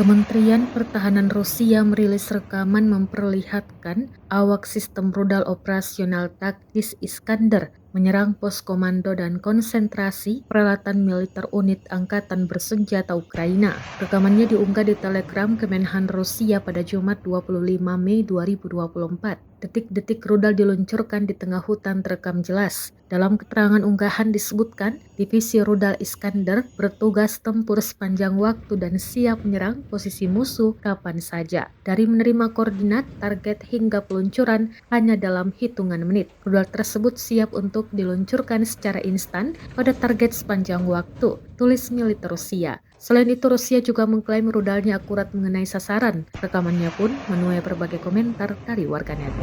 Kementerian Pertahanan Rusia merilis rekaman memperlihatkan awak sistem rudal operasional taktis Iskander menyerang pos komando dan konsentrasi peralatan militer unit angkatan bersenjata Ukraina. Rekamannya diunggah di Telegram Kemenhan Rusia pada Jumat 25 Mei 2024. Detik-detik rudal diluncurkan di tengah hutan terekam jelas. Dalam keterangan unggahan disebutkan, divisi rudal Iskander bertugas tempur sepanjang waktu dan siap menyerang posisi musuh kapan saja. Dari menerima koordinat, target hingga peluncuran hanya dalam hitungan menit. Rudal tersebut siap untuk diluncurkan secara instan pada target sepanjang waktu, tulis militer Rusia. Selain itu, Rusia juga mengklaim rudalnya akurat mengenai sasaran. Rekamannya pun menuai berbagai komentar dari warganet.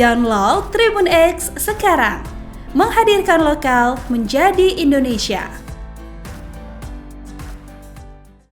Download Tribun X sekarang, menghadirkan lokal menjadi Indonesia.